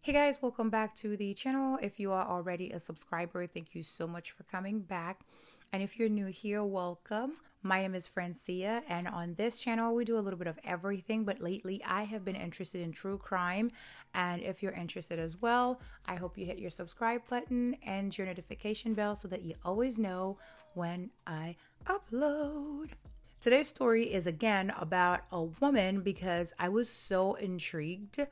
Hey guys, welcome back to the channel. If you are already a subscriber, thank you so much for coming back. And if you're new here, welcome. My name is Francia, and on this channel we do a little bit of everything, but lately I have been interested in true crime. And if you're interested as well, I hope you hit your subscribe button and your notification bell so that you always know when I upload. Today's story is again about a woman because I was so intrigued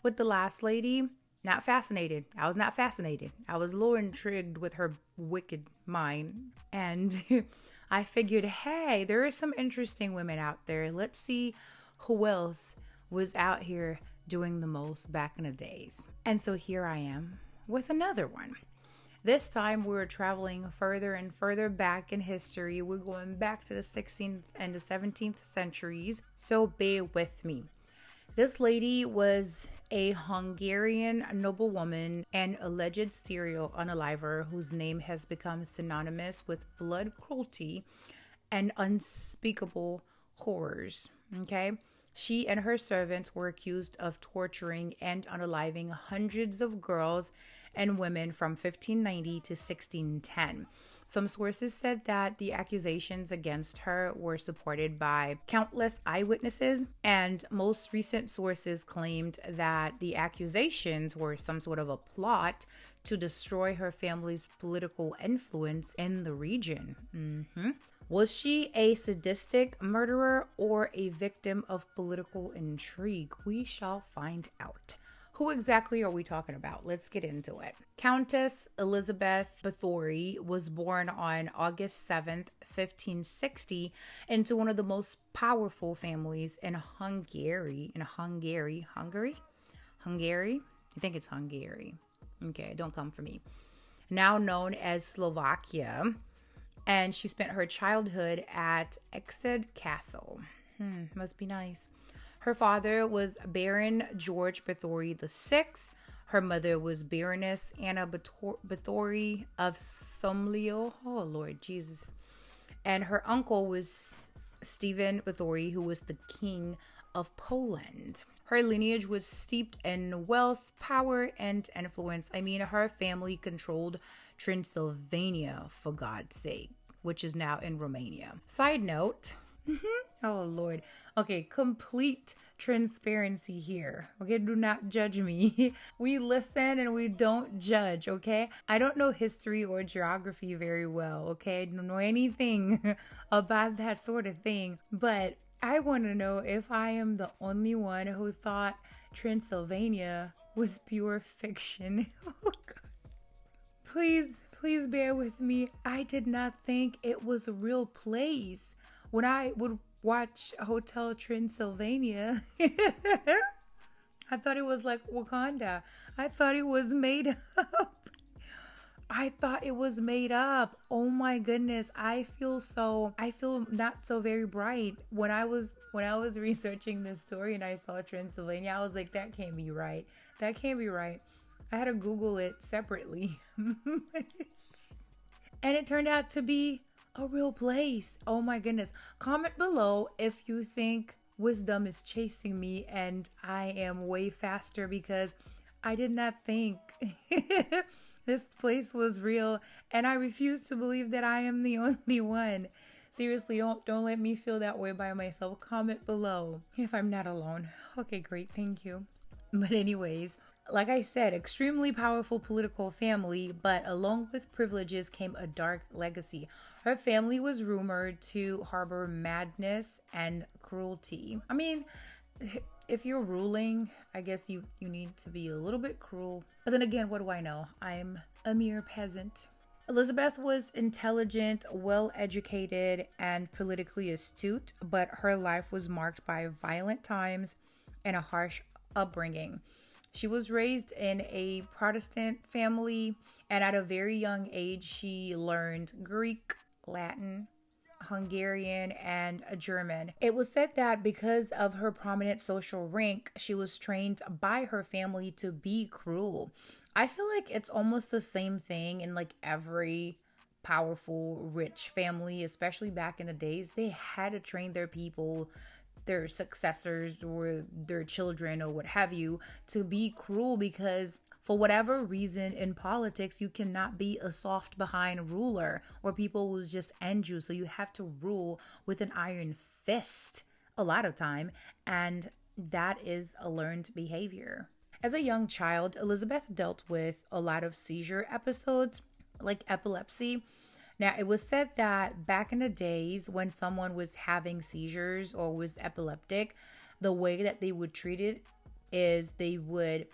with the last lady. Not fascinated. I was not fascinated. I was a little intrigued with her wicked mind. And I figured, hey, there are some interesting women out there. Let's see who else was out here doing the most back in the days. And so here I am with another one. This time we're traveling further and further back in history. We're going back to the 16th and the 17th centuries. So bear with me. This lady was a Hungarian noblewoman and alleged serial unaliver whose name has become synonymous with blood cruelty and unspeakable horrors. Okay? She and her servants were accused of torturing and unaliving hundreds of girls and women from 1590 to 1610. Some sources said that the accusations against her were supported by countless eyewitnesses, and most recent sources claimed that the accusations were some sort of a plot to destroy her family's political influence in the region. Was she a sadistic murderer or a victim of political intrigue? We shall find out. Who exactly are we talking about? Let's get into it. Countess Elizabeth Báthory was born on August 7th, 1560, into one of the most powerful families in Hungary. Hungary? I think it's Hungary. Okay, don't come for me. Now known as Slovakia. And she spent her childhood at etched Castle. Must be nice. Her father was Baron George Bathory VI. Her mother was Baroness Anna Bathory of Somlio. Oh, Lord Jesus. And her uncle was Stephen Bathory, who was the king of Poland. Her lineage was steeped in wealth, power, and influence. I mean, her family controlled Transylvania, for God's sake, which is now in Romania. Side note. Oh, Lord. Okay, complete transparency here. Okay, do not judge me. We listen and we don't judge, okay? I don't know history or geography very well, okay? I don't know anything about that sort of thing. But I want to know if I am the only one who thought Transylvania was pure fiction. Oh, God. Please bear with me. I did not think it was a real place. When I would watch Hotel Transylvania, I thought it was like Wakanda. I thought it was made up. I thought it was made up. Oh my goodness. I feel not so very bright. When I was researching this story and I saw Transylvania, I was like, that can't be right. That can't be right. I had to Google it separately. And it turned out to be a real place. Oh my goodness. Comment below if you think wisdom is chasing me and I am way faster, because I did not think this place was real, and I refuse to believe that I am the only one. Seriously, don't let me feel that way by myself. Comment below if I'm not alone. Okay, great. Thank you. But anyways, like I said, extremely powerful political family, but along with privileges came a dark legacy. Her family was rumored to harbor madness and cruelty. I mean, if you're ruling, I guess you need to be a little bit cruel. But then again, what do I know? I'm a mere peasant. Elizabeth was intelligent, well-educated, and politically astute, but her life was marked by violent times and a harsh upbringing. She was raised in a Protestant family, and at a very young age, she learned Greek, Latin, Hungarian, and German. It was said that because of her prominent social rank, she was trained by her family to be cruel. I feel like it's almost the same thing in like every powerful, rich family, especially back in the days. They had to train their people their successors or their children or what have you to be cruel, because for whatever reason in politics, you cannot be a soft behind ruler or people will just end you. So you have to rule with an iron fist a lot of time. And that is a learned behavior. As a young child, Elizabeth dealt with a lot of seizure episodes, like epilepsy. Now, it was said that back in the days when someone was having seizures or was epileptic, the way that they would treat it is they would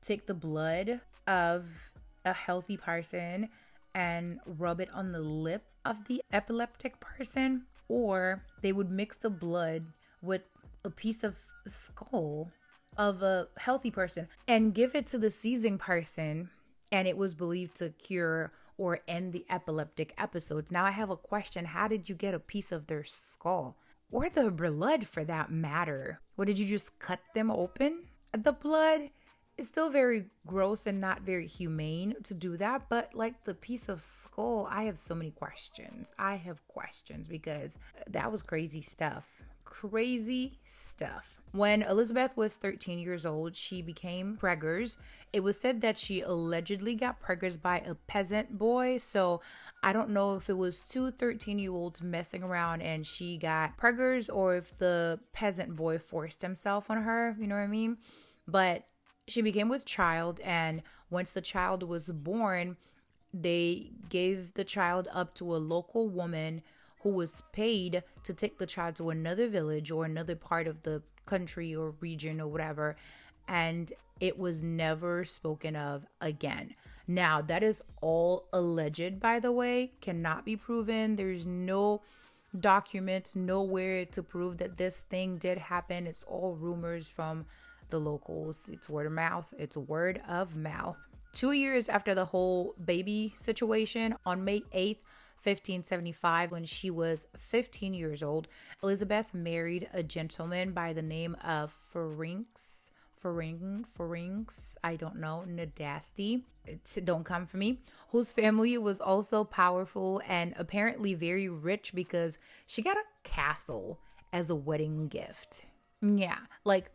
take the blood of a healthy person and rub it on the lip of the epileptic person, or they would mix the blood with a piece of skull of a healthy person and give it to the seizing person, and it was believed to cure or end the epileptic episodes. Now I have a question. How did you get a piece of their skull? Or the blood for that matter? Or did you just cut them open? The blood is still very gross and not very humane to do that, but like the piece of skull, I have so many questions. I have questions because that was crazy stuff. Crazy stuff. When Elizabeth was 13 years old, she became preggers. It was said that she allegedly got preggers by a peasant boy. So I don't know if it was two 13-year-olds messing around and she got preggers, or if the peasant boy forced himself on her. You know what I mean? But she became with child, and once the child was born, they gave the child up to a local woman who was paid to take the child to another village or another part of the country or region or whatever, and it was never spoken of again. Now, that is all alleged, by the way, cannot be proven. There's no documents nowhere to prove that this thing did happen. It's all rumors from the locals. It's word of mouth. It's word of mouth. 2 years after the whole baby situation, on May 8th, 1575, when she was 15 years old, Elizabeth married a gentleman by the name of Ferenc, I don't know, Nadasti, don't come for me, whose family was also powerful and apparently very rich because she got a castle as a wedding gift. Yeah, like,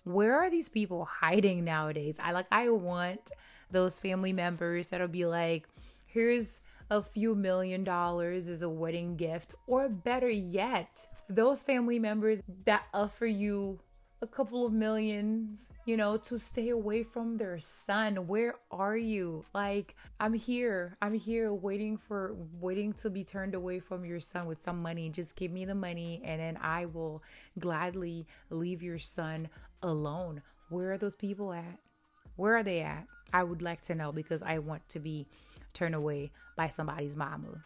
where are these people hiding nowadays? I want those family members that'll be like, here's a few $1 million as a wedding gift, or better yet, those family members that offer you a couple of millions, to stay away from their son. Where are you? Like, I'm here waiting to be turned away from your son with some money. Just give me the money and then I will gladly leave your son alone. Where are those people at? Where are they at? I would like to know, because I want to be turned away by somebody's mama.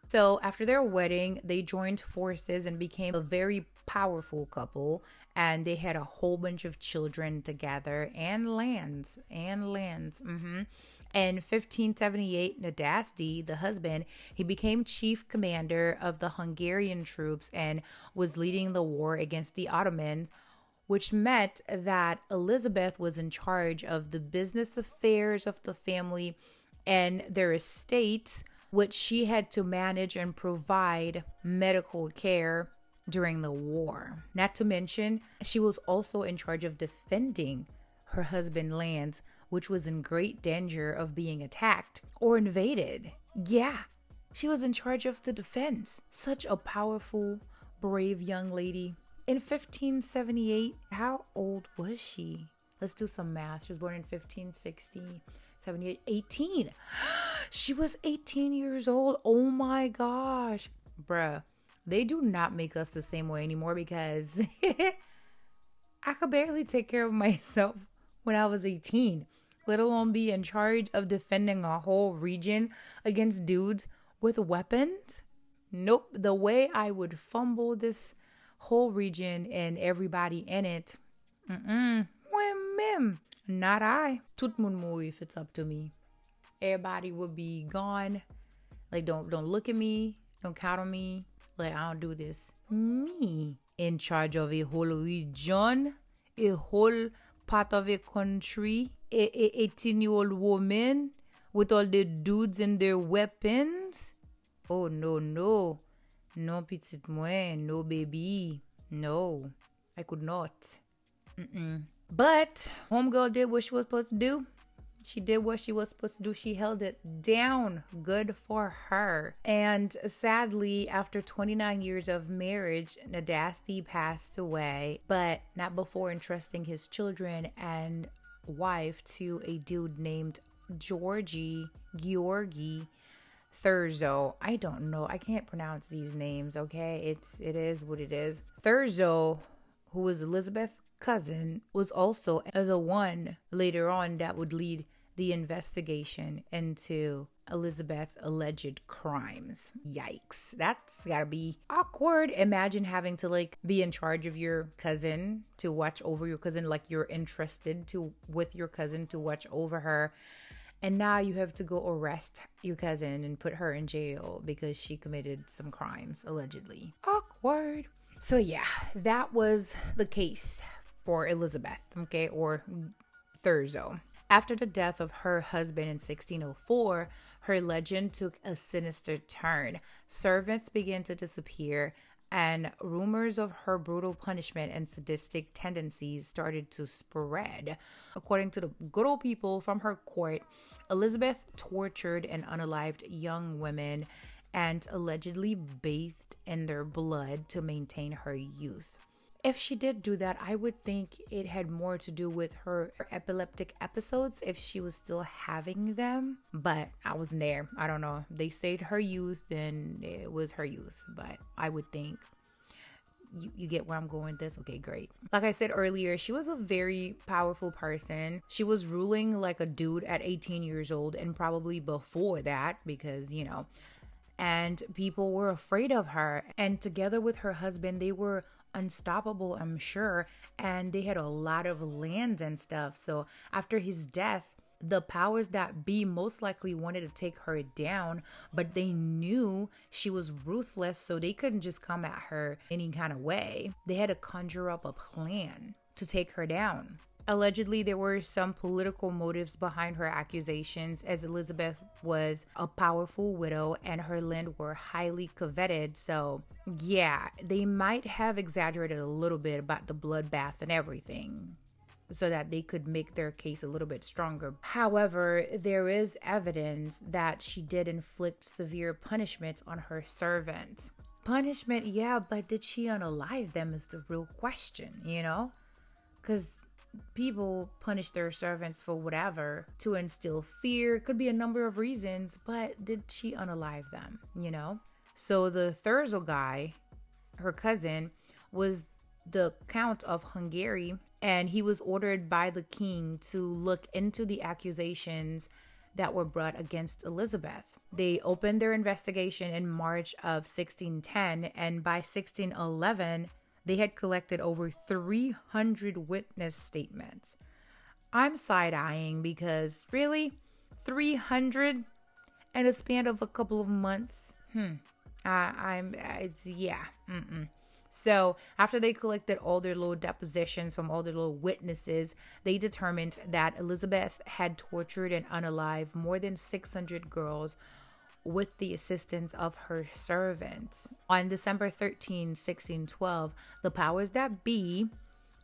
So after their wedding, they joined forces and became a very powerful couple, and they had a whole bunch of children together and lands. In 1578, Nadasti, the husband, he became chief commander of the Hungarian troops and was leading the war against the Ottomans, which meant that Elizabeth was in charge of the business affairs of the family and their estates, which she had to manage and provide medical care during the war. Not to mention, she was also in charge of defending her husband's lands, which was in great danger of being attacked or invaded. Yeah, she was in charge of the defense. Such a powerful, brave young lady. In 1578, how old was she? Let's do some math. She was born in 1560. 78, 18. She was 18 years old. Oh my gosh. Bruh, they do not make us the same way anymore, because I could barely take care of myself when I was 18, let alone be in charge of defending a whole region against dudes with weapons. Nope. The way I would fumble this whole region and everybody in it. Not I. Tout moun mouri if it's up to me. Everybody would be gone. Like, don't look at me. Don't count on me. Like, I don't do this. Me in charge of a whole region, a whole part of a country, a 18-year-old woman with all the dudes and their weapons. Oh, no. Non, petite moi, no baby. No, I could not. But homegirl did what she was supposed to do. She did what she was supposed to do. She held it down. Good for her. And sadly, after 29 years of marriage, Nadasdy passed away, but not before entrusting his children and wife to a dude named Georgi Thurzo. I don't know. I can't pronounce these names, okay? It is what it is. Thurzo, who was Elizabeth's cousin, was also the one later on that would lead the investigation into Elizabeth's alleged crimes. Yikes. That's gotta be awkward. Imagine having to like be in charge of your cousin, to watch over your cousin, like you're entrusted to with your cousin to watch over her. And now you have to go arrest your cousin and put her in jail because she committed some crimes, allegedly. Awkward. So yeah, that was the case for Elizabeth, okay, or Thurzo. After the death of her husband in 1604, her legend took a sinister turn. Servants began to disappear, and rumors of her brutal punishment and sadistic tendencies started to spread. According to the good old people from her court, Elizabeth tortured and unalived young women and allegedly bathed in their blood to maintain her youth. If she did do that, I would think it had more to do with her epileptic episodes if she was still having them. But I wasn't there. I don't know. They said her youth, then it was her youth. But I would think you get where I'm going with this. Okay, great. Like I said earlier, she was a very powerful person. She was ruling like a dude at 18 years old and probably before that because, you know, and people were afraid of her. And together with her husband, they were unstoppable, I'm sure, and they had a lot of land and stuff. So after his death, the powers that be most likely wanted to take her down, but they knew she was ruthless, so they couldn't just come at her any kind of way. They had to conjure up a plan to take her down. Allegedly, there were some political motives behind her accusations, as Elizabeth was a powerful widow and her land were highly coveted. So yeah, they might have exaggerated a little bit about the bloodbath and everything so that they could make their case a little bit stronger. However, there is evidence that she did inflict severe punishments on her servants. Punishment, yeah, but did she unalive them is the real question, you know? Because people punish their servants for whatever, to instill fear. It could be a number of reasons, but did she unalive them, you know? So the Thurzo guy, her cousin, was the Count of Hungary, and he was ordered by the king to look into the accusations that were brought against Elizabeth. They opened their investigation in March of 1610, and by 1611, they had collected over 300 witness statements. I'm side-eyeing because really, 300 in a span of a couple of months? So after they collected all their little depositions from all their little witnesses, they determined that Elizabeth had tortured and unalived more than 600 girls with the assistance of her servants. On December 13, 1612, the powers that be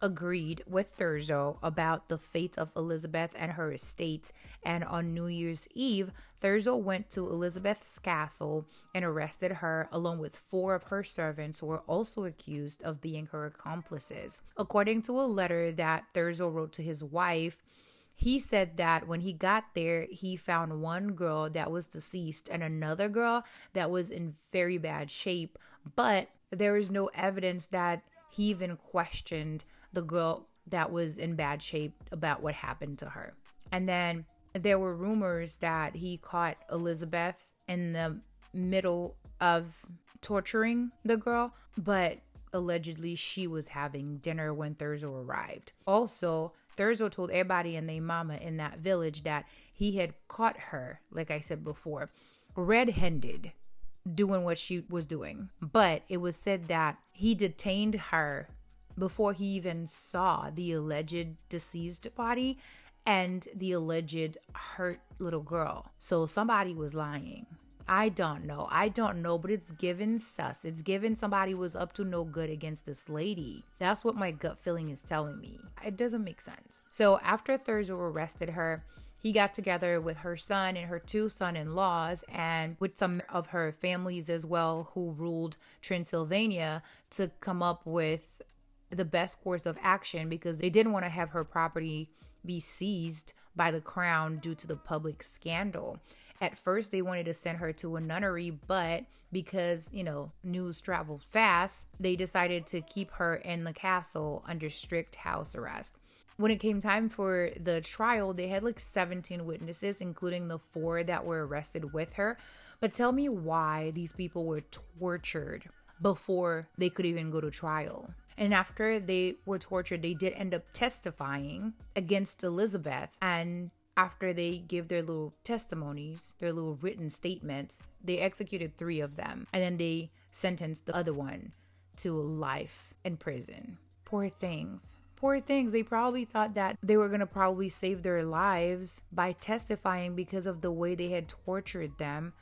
agreed with Thurzo about the fate of Elizabeth and her estates, and on New Year's Eve, Thurzo went to Elizabeth's castle and arrested her along with 4 of her servants who were also accused of being her accomplices. According to a letter that Thurzo wrote to his wife, he said that when he got there, he found one girl that was deceased and another girl that was in very bad shape, but there is no evidence that he even questioned the girl that was in bad shape about what happened to her. And then there were rumors that he caught Elizabeth in the middle of torturing the girl, but allegedly she was having dinner when Thurzo arrived. Also, Thurzo told everybody and their mama in that village that he had caught her, like I said before, red-handed, doing what she was doing. But it was said that he detained her before he even saw the alleged deceased body and the alleged hurt little girl. So somebody was lying. I don't know. I don't know, but it's given sus. It's given somebody was up to no good against this lady. That's what my gut feeling is telling me. It doesn't make sense. So after Thurzo arrested her, he got together with her son and her two son-in-laws and with some of her families as well who ruled Transylvania to come up with the best course of action because they didn't want to have her property be seized by the crown due to the public scandal. At first, they wanted to send her to a nunnery, but because, news travels fast, they decided to keep her in the castle under strict house arrest. When it came time for the trial, they had like 17 witnesses, including the 4 that were arrested with her. But tell me why these people were tortured before they could even go to trial. And after they were tortured, they did end up testifying against Elizabeth. And after they give their little testimonies, their little written statements, they executed 3 of them. And then they sentenced the other one to life in prison. Poor things. Poor things. They probably thought that they were going to probably save their lives by testifying because of the way they had tortured them.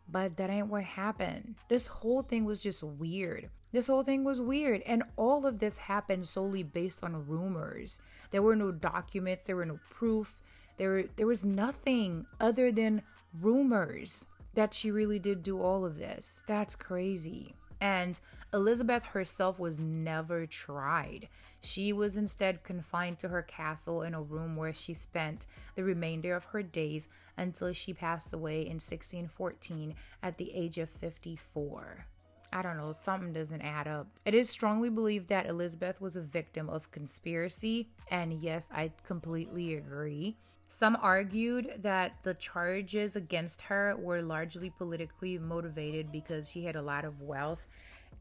But that ain't what happened. This whole thing was just weird. This whole thing was weird. And all of this happened solely based on rumors. There were no documents. There were no proof. There was nothing other than rumors that she really did do all of this. That's crazy. And Elizabeth herself was never tried. She was instead confined to her castle in a room where she spent the remainder of her days until she passed away in 1614 at the age of 54. I don't know, something doesn't add up. It is strongly believed that Elizabeth was a victim of conspiracy, and yes, I completely agree. Some argued that the charges against her were largely politically motivated because she had a lot of wealth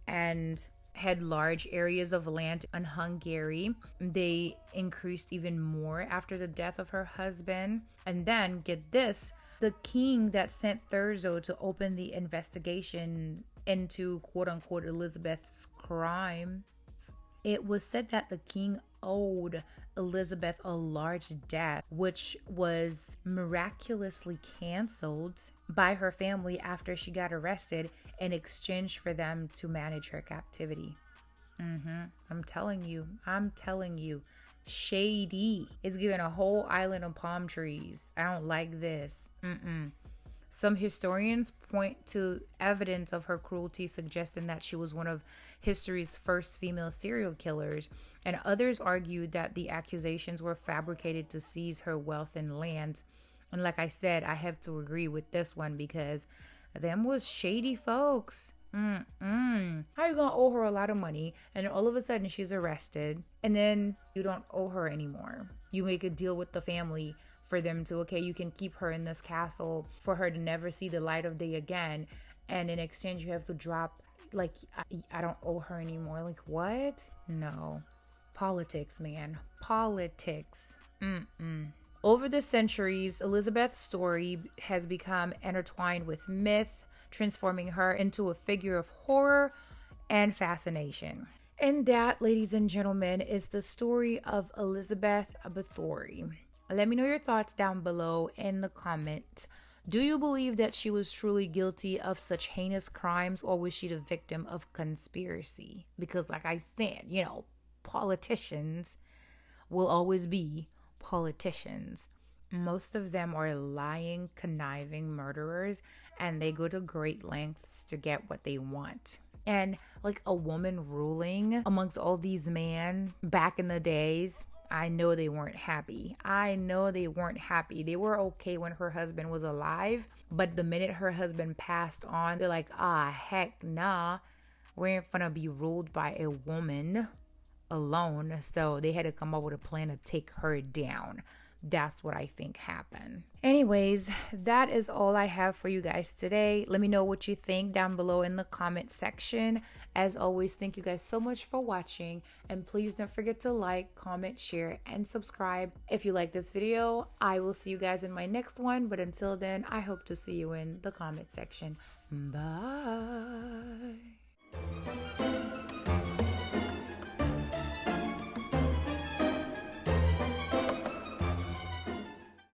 and had large areas of land in Hungary. They increased even more after the death of her husband. And then, get this, the king that sent Thurzo to open the investigation into quote-unquote Elizabeth's crimes, it was said that the king owed Elizabeth a large debt, which was miraculously canceled by her family after she got arrested in exchange for them to manage her captivity. I'm telling you, shady. It's giving a whole island of palm trees. I don't like this. Some historians point to evidence of her cruelty, suggesting that she was one of history's first female serial killers, and others argued that the accusations were fabricated to seize her wealth and lands. And like I said, I have to agree with this one because them was shady folks. How you gonna owe her a lot of money and then all of a sudden she's arrested and then you don't owe her anymore? You make a deal with the family for them to, okay, you can keep her in this castle for her to never see the light of day again. And in exchange, you have to drop, like, I don't owe her anymore. Like, what? No. Politics, man. Politics. Over the centuries, Elizabeth's story has become intertwined with myth, transforming her into a figure of horror and fascination. And that, ladies and gentlemen, is the story of Elizabeth Báthory. Let me know your thoughts down below in the comments. Do you believe that she was truly guilty of such heinous crimes, or was she the victim of conspiracy? Because like I said, politicians will always be politicians. Most of them are lying, conniving murderers, and they go to great lengths to get what they want. And like a woman ruling amongst all these men back in the days, I know they weren't happy. They were okay when her husband was alive, but the minute her husband passed on, they're like, heck nah, we ain't gonna be ruled by a woman alone. So they had to come up with a plan to take her down. That's what I think happened. Anyways, that is all I have for you guys today. Let me know what you think down below in the comment section. As always, thank you guys so much for watching. And please don't forget to like, comment, share, and subscribe. If you like this video, I will see you guys in my next one. But until then, I hope to see you in the comment section. Bye.